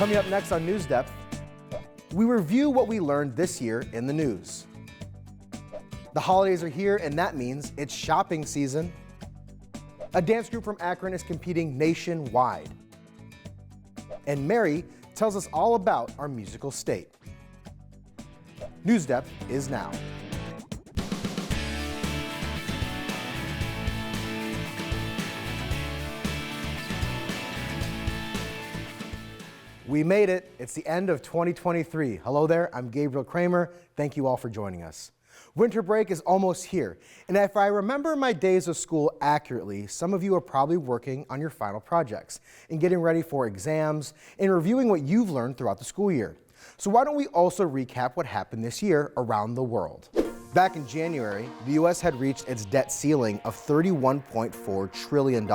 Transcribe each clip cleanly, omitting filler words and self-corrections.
Coming up next on NewsDepth, we review what we learned this year in the news. The holidays are here, and that means it's shopping season. A dance group from Akron is competing nationwide. And Mary tells us all about our musical state. NewsDepth is now. We made it. It's the end of 2023. Hello there, I'm Gabriel Kramer. Thank you all for joining us. Winter break is almost here, and if I remember my days of school accurately, some of you are probably working on your final projects and getting ready for exams and reviewing what you've learned throughout the school year. So why don't we also recap what happened this year around the world? Back in January, the U.S. had reached its debt ceiling of $31.4 trillion,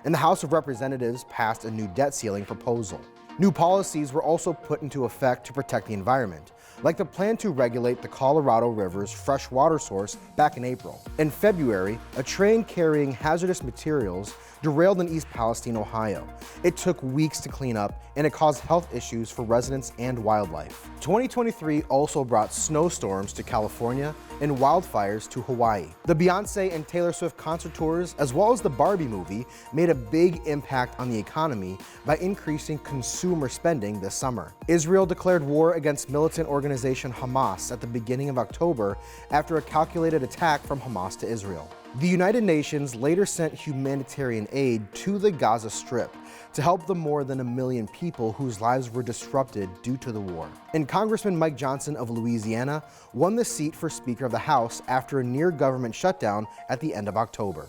and the House of Representatives passed a new debt ceiling proposal. New policies were also put into effect to protect the environment, like the plan to regulate the Colorado River's freshwater source back in April. In February, a train carrying hazardous materials derailed in East Palestine, Ohio. It took weeks to clean up, and it caused health issues for residents and wildlife. 2023 also brought snowstorms to California and wildfires to Hawaii. The Beyoncé and Taylor Swift concert tours, as well as the Barbie movie, made a big impact on the economy by increasing consumer spending this summer. Israel declared war against militant organization Hamas at the beginning of October after a calculated attack from Hamas to Israel. The United Nations later sent humanitarian aid to the Gaza Strip to help the more than 1 million people whose lives were disrupted due to the war. And Congressman Mike Johnson of Louisiana won the seat for Speaker of the House after a near government shutdown at the end of October.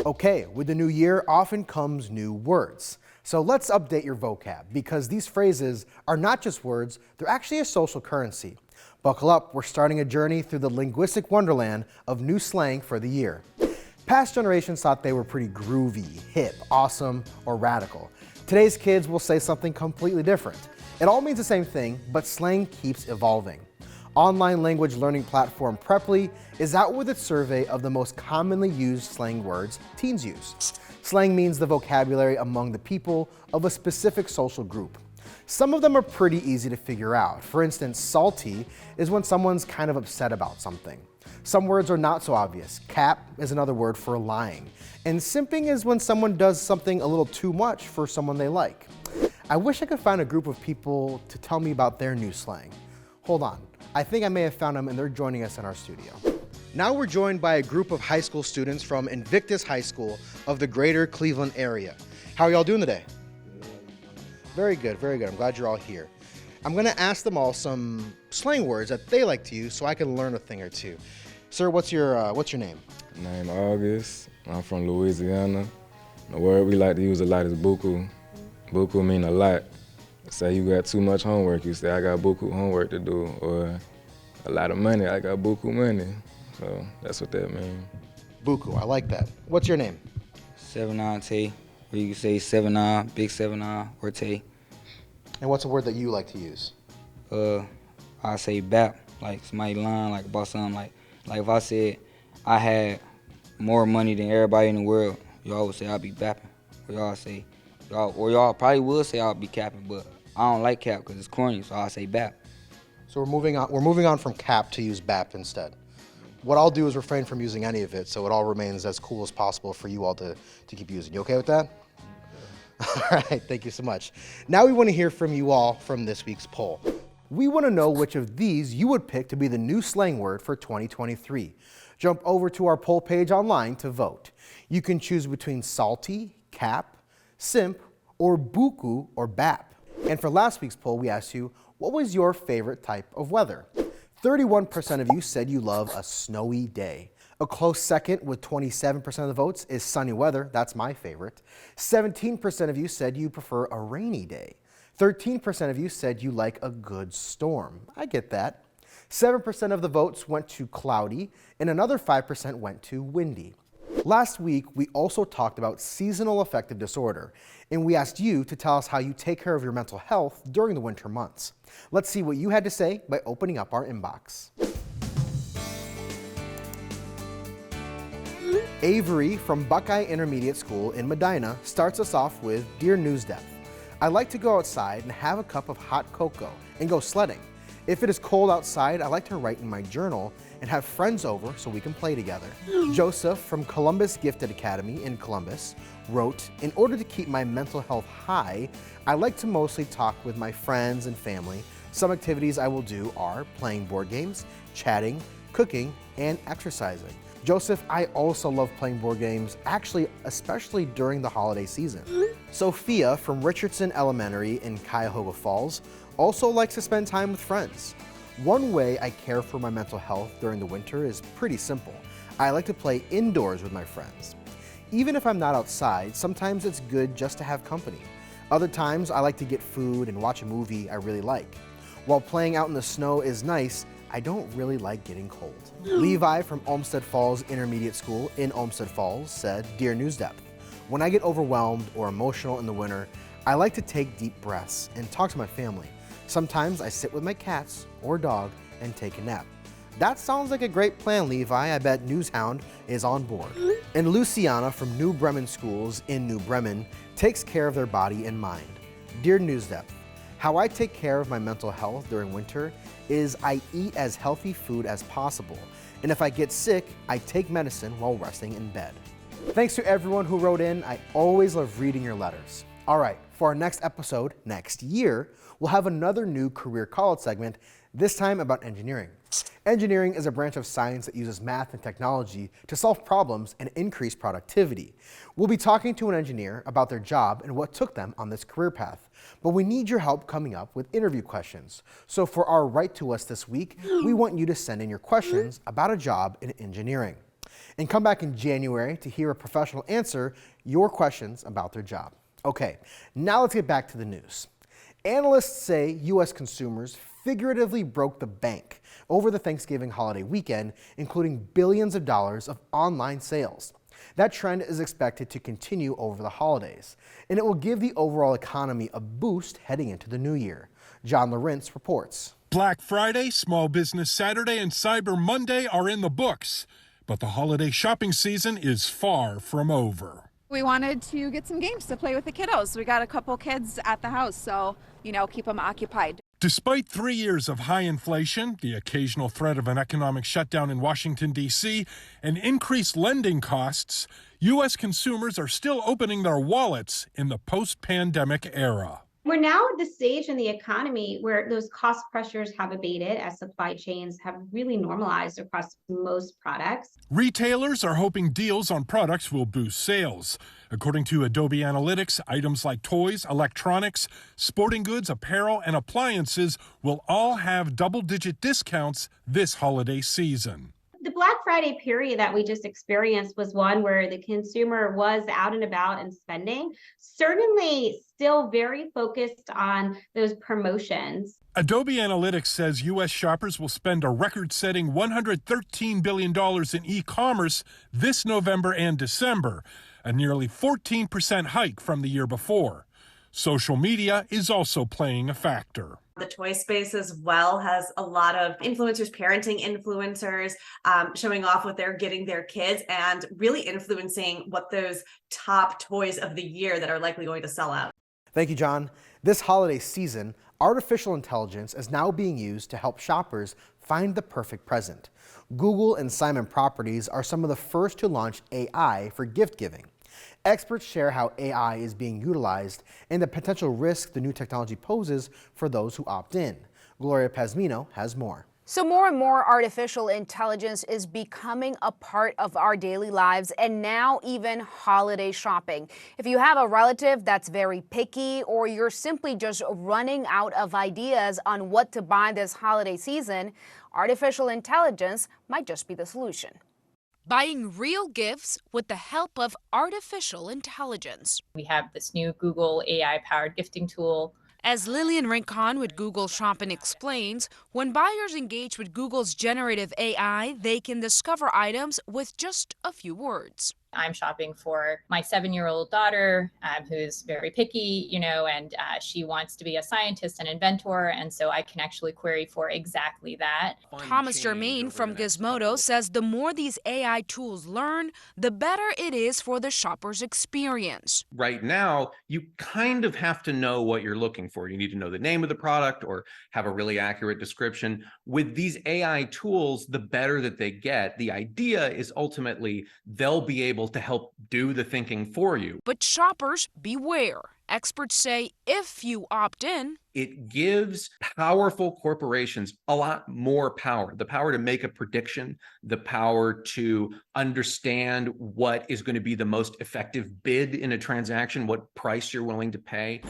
Okay, with the new year often comes new words. So let's update your vocab, because these phrases are not just words, they're actually a social currency. Buckle up, we're starting a journey through the linguistic wonderland of new slang for the year. Past generations thought they were pretty groovy, hip, awesome, or radical. Today's kids will say something completely different. It all means the same thing, but slang keeps evolving. Online language learning platform Preply is out with its survey of the most commonly used slang words teens use. Slang means the vocabulary among the people of a specific social group. Some of them are pretty easy to figure out. For instance, salty is when someone's kind of upset about something. Some words are not so obvious. Cap is another word for lying. And simping is when someone does something a little too much for someone they like. I wish I could find a group of people to tell me about their new slang. Hold on, I think I may have found them, and they're joining us in our studio. Now we're joined by a group of high school students from Invictus High School of the greater Cleveland area. How are y'all doing today? Very good, very good. I'm glad you're all here. I'm gonna ask them all some slang words that they like to use so I can learn a thing or two. Sir, what's your name? My name August. I'm from Louisiana. The word we like to use a lot is buku. Buku mean a lot. Say you got too much homework, you say I got buku homework to do, or a lot of money, I got buku money. So that's what that means. Buku, I like that. What's your name? 7-9 Tay, or you can say 7-9, big 7-9, or Tay. And what's a word that you like to use? I say bap, like somebody lying, like about something, like if I said I had more money than everybody in the world, y'all would say I'd be bapping. Or y'all probably would say I'll be capping, but I don't like cap because it's corny, so I'll say bap. So we're moving on from cap to use bap instead. What I'll do is refrain from using any of it, so it all remains as cool as possible for you all to keep using. You okay with that? All right, thank you so much. Now we want to hear from you all from this week's poll. We want to know which of these you would pick to be the new slang word for 2023. Jump over to our poll page online to vote. You can choose between salty, cap, simp, or buku or bap. And for last week's poll, we asked you, what was your favorite type of weather? 31% of you said you love a snowy day. A close second with 27% of the votes is sunny weather. That's my favorite. 17% of you said you prefer a rainy day. 13% of you said you like a good storm. I get that. 7% of the votes went to cloudy, and another 5% went to windy. Last week, we also talked about seasonal affective disorder, and we asked you to tell us how you take care of your mental health during the winter months. Let's see what you had to say by opening up our inbox. Avery from Buckeye Intermediate School in Medina starts us off with, Dear NewsDepth, I like to go outside and have a cup of hot cocoa and go sledding. If it is cold outside, I like to write in my journal and have friends over so we can play together. Joseph from Columbus Gifted Academy in Columbus wrote, in order to keep my mental health high, I like to mostly talk with my friends and family. Some activities I will do are playing board games, chatting, cooking, and exercising. Joseph, I also love playing board games, actually, especially during the holiday season. Sophia from Richardson Elementary in Cuyahoga Falls also likes to spend time with friends. One way I care for my mental health during the winter is pretty simple. I like to play indoors with my friends. Even if I'm not outside, sometimes it's good just to have company. Other times, I like to get food and watch a movie I really like. While playing out in the snow is nice, I don't really like getting cold. Levi from Olmsted Falls Intermediate School in Olmsted Falls said, Dear NewsDepth, when I get overwhelmed or emotional in the winter, I like to take deep breaths and talk to my family. Sometimes I sit with my cats or dog and take a nap. That sounds like a great plan, Levi. I bet NewsHound is on board. And Luciana from New Bremen Schools in New Bremen takes care of their body and mind. Dear NewsDepth, how I take care of my mental health during winter is I eat as healthy food as possible. And if I get sick, I take medicine while resting in bed. Thanks to everyone who wrote in. I always love reading your letters. All right, for our next episode next year, we'll have another new Career College segment, this time about engineering. Engineering is a branch of science that uses math and technology to solve problems and increase productivity. We'll be talking to an engineer about their job and what took them on this career path. But we need your help coming up with interview questions. So for our Write to Us this week, we want you to send in your questions about a job in engineering. And come back in January to hear a professional answer your questions about their job. Okay, now let's get back to the news. Analysts say U.S. consumers figuratively broke the bank over the Thanksgiving holiday weekend, including billions of dollars of online sales. That trend is expected to continue over the holidays, and it will give the overall economy a boost heading into the new year. John Lawrence reports. Black Friday, Small Business Saturday, and Cyber Monday are in the books, but the holiday shopping season is far from over. We wanted to get some games to play with the kiddos. We got a couple kids at the house, so, keep them occupied. Despite 3 years of high inflation, the occasional threat of an economic shutdown in Washington, D.C., and increased lending costs, U.S. consumers are still opening their wallets in the post-pandemic era. We're now at the stage in the economy where those cost pressures have abated as supply chains have really normalized across most products. Retailers are hoping deals on products will boost sales. According to Adobe Analytics, items like toys, electronics, sporting goods, apparel, and appliances will all have double-digit discounts this holiday season. The Black Friday period that we just experienced was one where the consumer was out and about and spending, certainly still very focused on those promotions. Adobe Analytics says U.S. shoppers will spend a record-setting $113 billion in e-commerce this November and December, a nearly 14% hike from the year before. Social media is also playing a factor. The toy space as well has a lot of influencers, parenting influencers, showing off what they're getting their kids and really influencing what those top toys of the year that are likely going to sell out. Thank you, John. This holiday season, artificial intelligence is now being used to help shoppers find the perfect present. Google and Simon Properties are some of the first to launch AI for gift giving. Experts share how AI is being utilized and the potential risk the new technology poses for those who opt in. Gloria Pazmino has more. So more and more artificial intelligence is becoming a part of our daily lives, and now even holiday shopping. If you have a relative that's very picky, or you're simply just running out of ideas on what to buy this holiday season, artificial intelligence might just be the solution. Buying real gifts with the help of artificial intelligence. We have this new Google AI-powered gifting tool. As Lillian Rincon with Google Shopping explains, when buyers engage with Google's generative AI, they can discover items with just a few words. I'm shopping for my 7-year-old daughter, who's very picky, and she wants to be a scientist and inventor. And so I can actually query for exactly that. Thomas Germain from Gizmodo says the more these AI tools learn, the better it is for the shopper's experience. Right now, you kind of have to know what you're looking for. You need to know the name of the product or have a really accurate description. With these AI tools, the better that they get, the idea is ultimately they'll be able to help do the thinking for you. But shoppers, beware. Experts say if you opt in, it gives powerful corporations a lot more power, the power to make a prediction, the power to understand what is going to be the most effective bid in a transaction, what price you're willing to pay.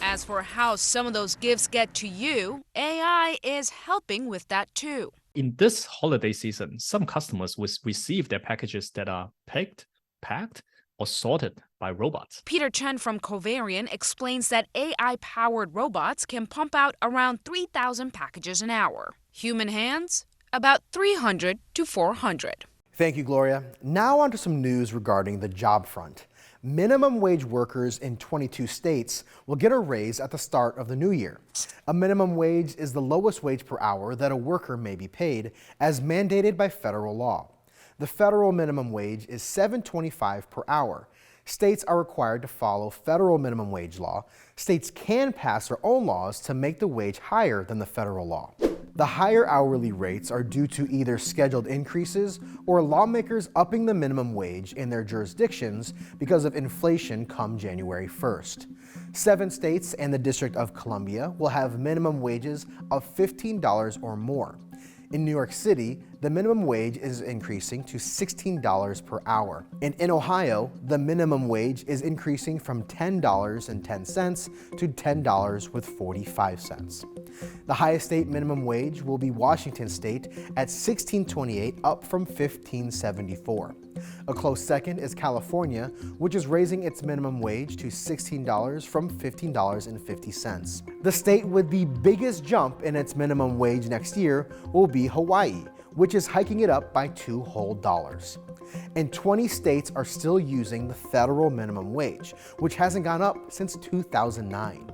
As for how some of those gifts get to you, AI is helping with that too. In this holiday season, some customers will receive their packages that are picked, packed, or sorted by robots. Peter Chen from Covariant explains that AI-powered robots can pump out around 3,000 packages an hour. Human hands, about 300 to 400. Thank you, Gloria. Now on to some news regarding the job front. Minimum wage workers in 22 states will get a raise at the start of the new year. A minimum wage is the lowest wage per hour that a worker may be paid, as mandated by federal law. The federal minimum wage is $7.25 per hour. States are required to follow federal minimum wage law. States can pass their own laws to make the wage higher than the federal law. The higher hourly rates are due to either scheduled increases or lawmakers upping the minimum wage in their jurisdictions because of inflation come January 1st. 7 states and the District of Columbia will have minimum wages of $15 or more. In New York City, the minimum wage is increasing to $16 per hour. And in Ohio, the minimum wage is increasing from $10.10 to $10.45. The highest state minimum wage will be Washington State at $16.28, up from $15.74. A close second is California, which is raising its minimum wage to $16 from $15.50. The state with the biggest jump in its minimum wage next year will be Hawaii, which is hiking it up by $2 whole. And 20 states are still using the federal minimum wage, which hasn't gone up since 2009.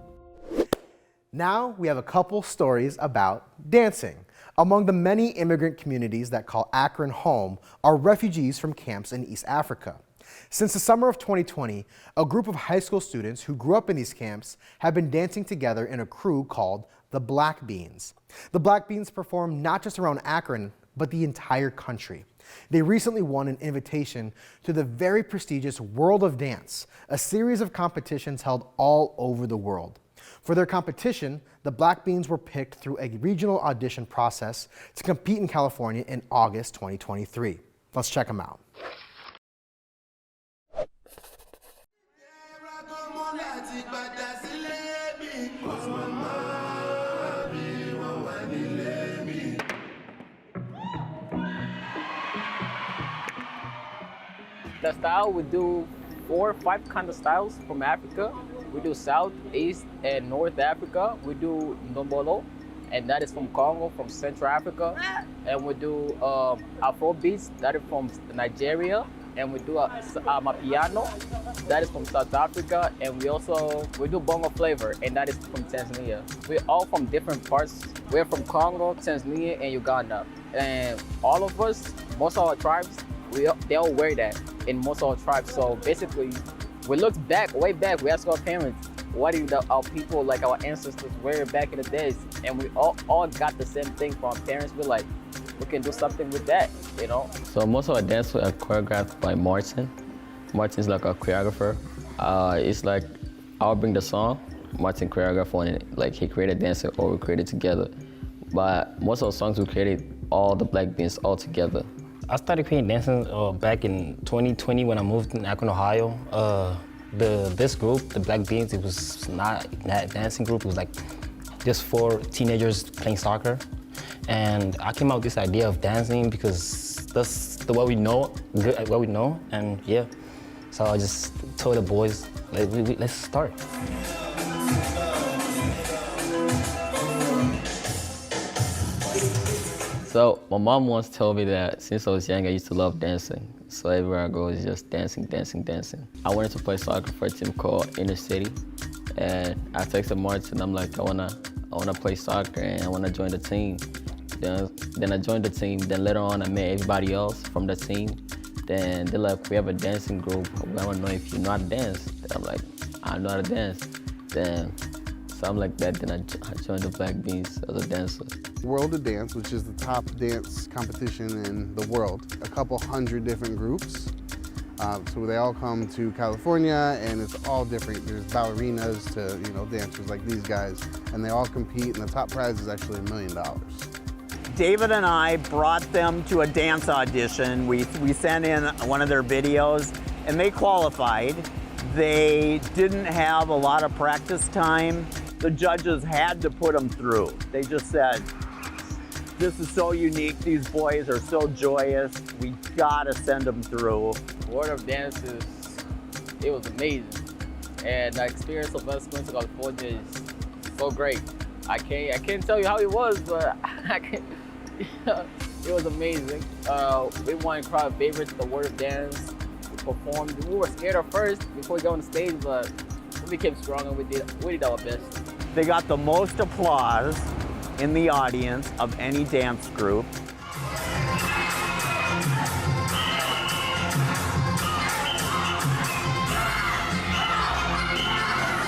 Now we have a couple stories about dancing. Among the many immigrant communities that call Akron home are refugees from camps in East Africa. Since the summer of 2020, a group of high school students who grew up in these camps have been dancing together in a crew called the Black Beans. The Black Beans perform not just around Akron, but the entire country. They recently won an invitation to the very prestigious World of Dance, a series of competitions held all over the world. For their competition, the Black Beans were picked through a regional audition process to compete in California in August 2023. Let's check them out. The style, we do 4 or 5 kind of styles from Africa. We do South, East, and North Africa. We do Ndombolo, and that is from Congo, from Central Africa. And we do Afro beats, that is from Nigeria. And we do Amapiano, that is from South Africa. And we do Bongo flavor, and that is from Tanzania. We're all from different parts. We're from Congo, Tanzania, and Uganda. And all of us, most of our tribes, they all wear that in most of our tribes. So basically, we looked back, way back, we asked our parents, what do our people, like our ancestors, wear back in the days? And we all got the same thing from our parents. We're like, we can do something with that, you know? So most of our dances are choreographed by Martin. Martin's like a choreographer. It's like, I'll bring the song, Martin choreographed on it, like he created dance or we created together. But most of the songs we created, all the Black Beans all together. I started creating dancing back in 2020 when I moved in Akron, Ohio. This group, the Black Beans, it was not that dancing group. It was like just 4 teenagers playing soccer. And I came up with this idea of dancing because that's the way we know, what we know, and yeah. So I just told the boys, let's start. So my mom once told me that since I was young, I used to love dancing. So everywhere I go is just dancing, dancing, dancing. I wanted to play soccer for a team called Inner City. And I texted Martin, I'm like, I wanna play soccer and I wanna join the team. Then I joined the team. Then later on, I met everybody else from the team. Then they're like, we have a dancing group. I wanna know if you know how to dance. Then I'm like, I know how to dance. Then something like that. Then I joined the Black Beans as a dancer. World of Dance, which is the top dance competition in the world. A couple hundred different groups. So they all come to California, and it's all different. There's ballerinas to dancers like these guys, and they all compete, and the top prize is actually $1 million. David and I brought them to a dance audition. We sent in one of their videos, and they qualified. They didn't have a lot of practice time. The judges had to put them through. They just said, this is so unique. These boys are so joyous. We gotta send them through. World of Dance it was amazing. And the experience of us going to California is so great. I can't tell you how it was, but it was amazing. We won crowd favorites, the World of Dance. We performed. We were scared at first before we got on the stage, but we became strong and we did our best. They got the most applause in the audience of any dance group.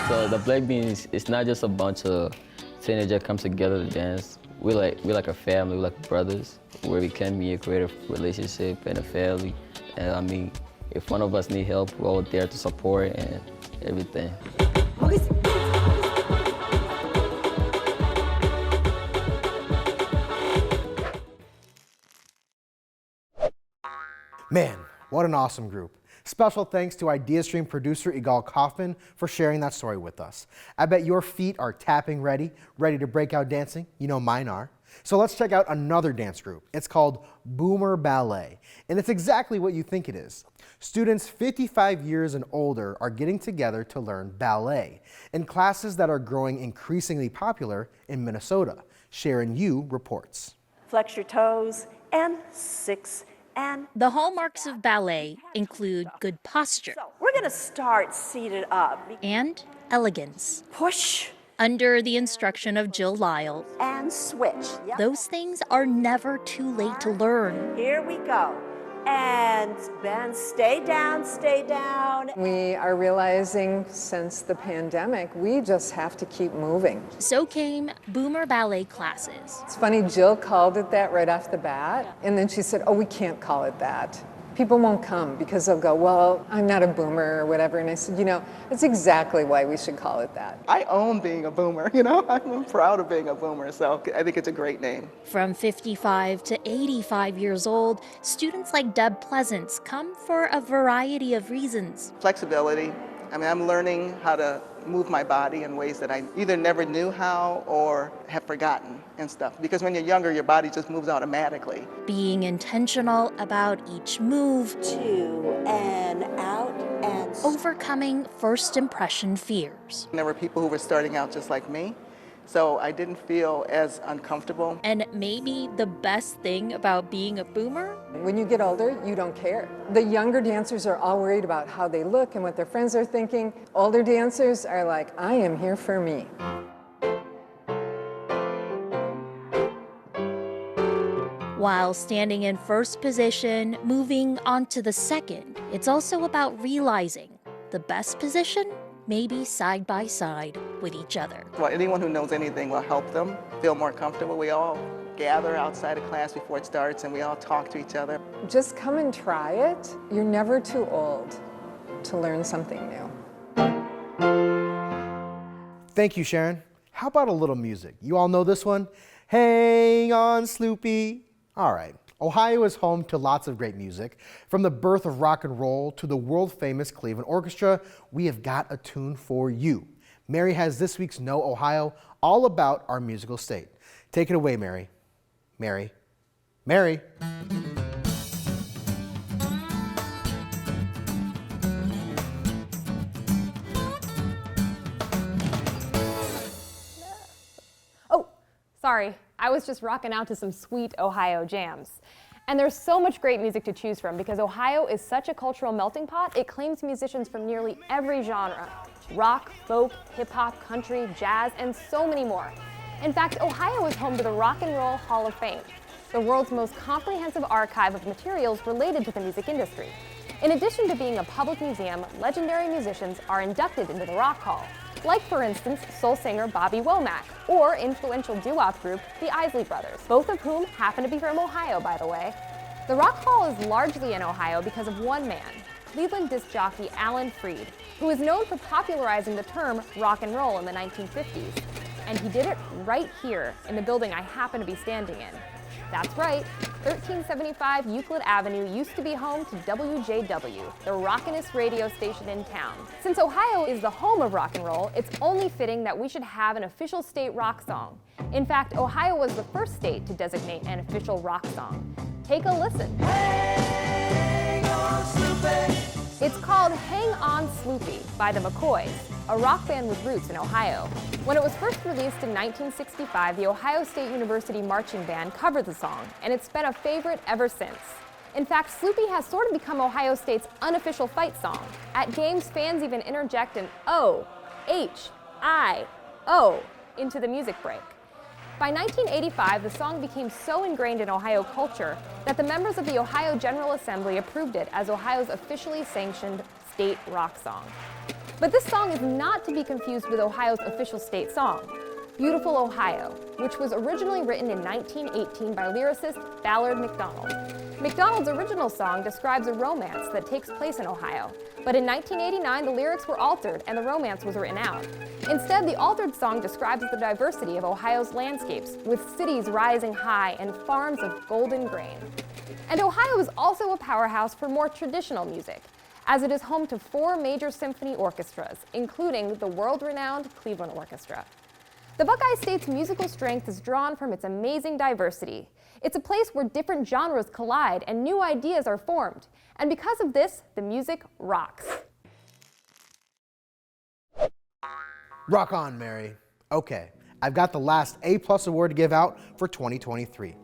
So the Black Beans, it's not just a bunch of teenagers that come together to dance. We're like a family, we're like brothers, where we can be a creative relationship and a family. And I mean, if one of us need help, we're all there to support and everything. Man, what an awesome group. Special thanks to Ideastream producer Igal Kaufman for sharing that story with us. I bet your feet are tapping ready to break out dancing. You know mine are. So let's check out another dance group. It's called Boomer Ballet, and it's exactly what you think it is. Students 55 years and older are getting together to learn ballet in classes that are growing increasingly popular in Minnesota. Sharon Yu reports. Flex your toes and 6 and... The hallmarks of ballet include good posture. So we're going to start seated up. And elegance. Push. Under the instruction of Jill Lyle. And switch. Yep. Those things are never too late to learn. Here we go. And bend, stay down, stay down. We are realizing since the pandemic, we just have to keep moving. So came Boomer Ballet classes. It's funny, Jill called it that right off the bat, and then she said, oh, we can't call it that. People won't come because they'll go, well, I'm not a boomer or whatever. And I said, that's exactly why we should call it that. I own being a boomer, I'm proud of being a boomer, so I think it's a great name. From 55 to 85 years old, students like Deb Pleasance come for a variety of reasons. Flexibility. I'm learning how to move my body in ways that I either never knew how or have forgotten and stuff. Because when you're younger, your body just moves automatically. Being intentional about each move. 2 and out and... Overcoming first impression fears. There were people who were starting out just like me, so I didn't feel as uncomfortable. And maybe the best thing about being a boomer? When you get older, you don't care. The younger dancers are all worried about how they look and what their friends are thinking. Older dancers are like, I am here for me. While standing in first position, moving on to the second, it's also about realizing the best position may be side by side with each other. Well, anyone who knows anything will help them feel more comfortable. We all gather outside of class before it starts and we all talk to each other. Just come and try it. You're never too old to learn something new. Thank you, Sharon. How about a little music? You all know this one? Hang on, Sloopy. All right. Ohio is home to lots of great music. From the birth of rock and roll to the world-famous Cleveland Orchestra, we have got a tune for you. Mary has this week's Know Ohio, all about our musical state. Take it away, Mary. Mary. Mary. Oh, sorry. I was just rocking out to some sweet Ohio jams. And there's so much great music to choose from because Ohio is such a cultural melting pot. It claims musicians from nearly every genre: rock, folk, hip-hop, country, jazz, and so many more. In fact, Ohio is home to the Rock and Roll Hall of Fame, the world's most comprehensive archive of materials related to the music industry. In addition to being a public museum, legendary musicians are inducted into the Rock Hall, like, for instance, soul singer Bobby Womack, or influential doo-wop group the Isley Brothers, both of whom happen to be from Ohio, by the way. The Rock Hall is largely in Ohio because of one man, Cleveland disc jockey Alan Freed, who is known for popularizing the term rock and roll in the 1950s. And he did it right here in the building I happen to be standing in. That's right, 1375 Euclid Avenue used to be home to WJW, the rockinest radio station in town. Since Ohio is the home of rock and roll, it's only fitting that we should have an official state rock song. In fact, Ohio was the first state to designate an official rock song. Take a listen. Hang on, Sloopy. It's called Hang On Sloopy by the McCoys, a rock band with roots in Ohio. When it was first released in 1965, the Ohio State University Marching Band covered the song, and it's been a favorite ever since. In fact, Sloopy has sort of become Ohio State's unofficial fight song. At games, fans even interject an O, H, I, O into the music break. By 1985, the song became so ingrained in Ohio culture that the members of the Ohio General Assembly approved it as Ohio's officially sanctioned state rock song. But this song is not to be confused with Ohio's official state song, Beautiful Ohio, which was originally written in 1918 by lyricist Ballard McDonald. McDonald's original song describes a romance that takes place in Ohio, but in 1989 the lyrics were altered and the romance was written out. Instead, the altered song describes the diversity of Ohio's landscapes, with cities rising high and farms of golden grain. And Ohio is also a powerhouse for more traditional music, as it is home to 4 major symphony orchestras, including the world-renowned Cleveland Orchestra. The Buckeye State's musical strength is drawn from its amazing diversity. It's a place where different genres collide and new ideas are formed. And because of this, the music rocks. Rock on, Mary. Okay, I've got the last A+ award to give out for 2023.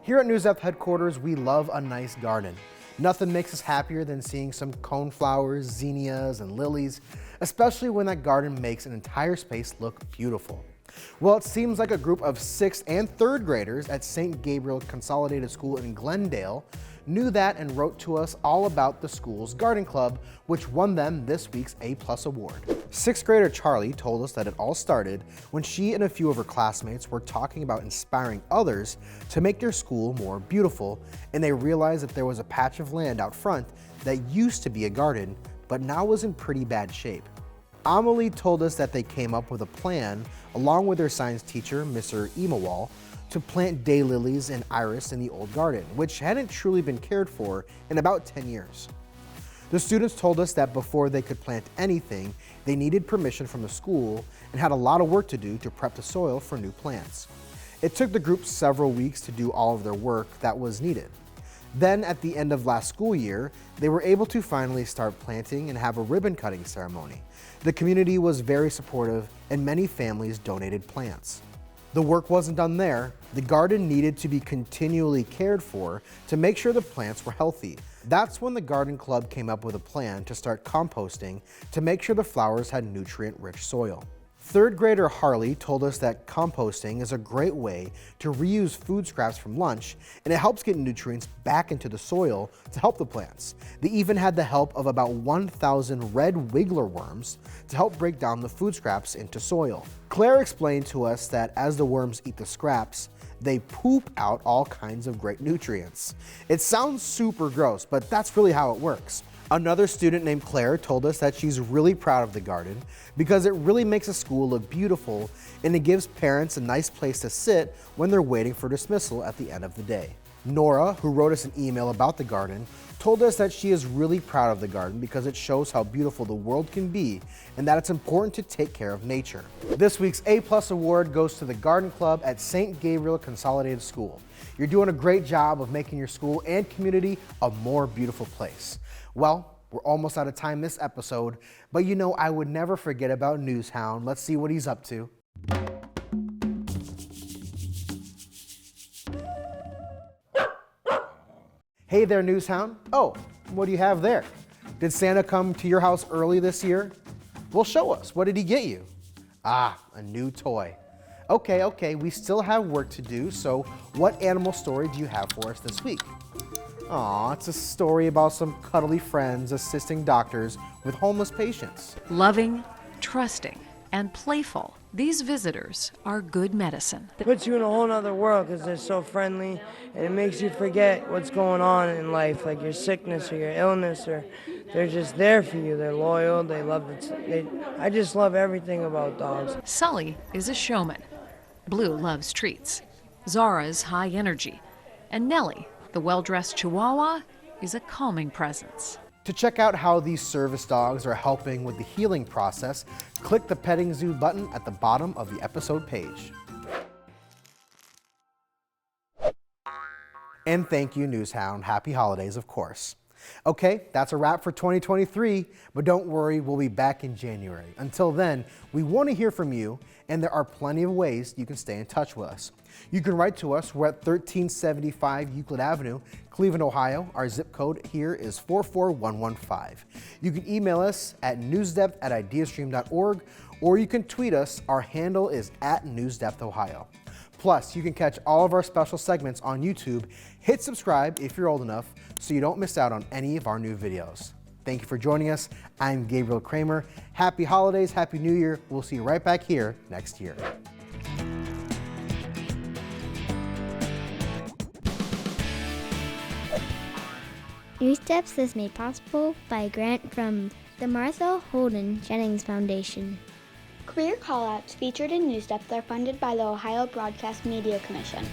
Here at NewsDepth headquarters, we love a nice garden. Nothing makes us happier than seeing some coneflowers, zinnias, and lilies, especially when that garden makes an entire space look beautiful. Well, it seems like a group of 6th and 3rd graders at St. Gabriel Consolidated School in Glendale knew that and wrote to us all about the school's garden club, which won them this week's A+ award. 6th grader Charlie told us that it all started when she and a few of her classmates were talking about inspiring others to make their school more beautiful, and they realized that there was a patch of land out front that used to be a garden, but now was in pretty bad shape. Amelie told us that they came up with a plan, along with their science teacher, Mr. Imawal, to plant daylilies and iris in the old garden, which hadn't truly been cared for in about 10 years. The students told us that before they could plant anything, they needed permission from the school and had a lot of work to do to prep the soil for new plants. It took the group several weeks to do all of their work that was needed. Then, at the end of last school year, they were able to finally start planting and have a ribbon cutting ceremony. The community was very supportive and many families donated plants. The work wasn't done there. The garden needed to be continually cared for to make sure the plants were healthy. That's when the garden club came up with a plan to start composting to make sure the flowers had nutrient-rich soil. 3rd grader Harley told us that composting is a great way to reuse food scraps from lunch, and it helps get nutrients back into the soil to help the plants. They even had the help of about 1,000 red wiggler worms to help break down the food scraps into soil. Claire explained to us that as the worms eat the scraps, they poop out all kinds of great nutrients. It sounds super gross, but that's really how it works. Another student named Claire told us that she's really proud of the garden because it really makes the school look beautiful and it gives parents a nice place to sit when they're waiting for dismissal at the end of the day. Nora, who wrote us an email about the garden, told us that she is really proud of the garden because it shows how beautiful the world can be and that it's important to take care of nature. This week's A+ award goes to the Garden Club at St. Gabriel Consolidated School. You're doing a great job of making your school and community a more beautiful place. Well, we're almost out of time this episode, but you know I would never forget about Newshound. Let's see what he's up to. Hey there, Newshound. Oh, what do you have there? Did Santa come to your house early this year? Well, show us. What did he get you? Ah, a new toy. Okay, we still have work to do, so what animal story do you have for us this week? Aw, it's a story about some cuddly friends assisting doctors with homeless patients. Loving, trusting, and playful, these visitors are good medicine. It puts you in a whole nother world because they're so friendly, and it makes you forget what's going on in life, like your sickness or your illness, or they're just there for you. They're loyal, they love it. I just love everything about dogs. Sully is a showman. Blue loves treats. Zara's high energy. And Nellie, the well-dressed Chihuahua, is a calming presence. To check out how these service dogs are helping with the healing process, click the Petting Zoo button at the bottom of the episode page. And thank you, Newshound. Happy holidays, of course. Okay, that's a wrap for 2023, but don't worry, we'll be back in January. Until then, we want to hear from you, and there are plenty of ways you can stay in touch with us. You can write to us. We're at 1375 Euclid Avenue, Cleveland, Ohio. Our zip code here is 44115. You can email us at newsdepth@ideastream.org, or you can tweet us. Our handle is @NewsDepthOhio. Plus, you can catch all of our special segments on YouTube. Hit subscribe if you're old enough so you don't miss out on any of our new videos. Thank you for joining us. I'm Gabriel Kramer. Happy holidays, Happy New Year. We'll see you right back here next year. NewsDepth is made possible by a grant from the Martha Holden Jennings Foundation. Career callouts featured in NewsDepth are funded by the Ohio Broadcast Media Commission.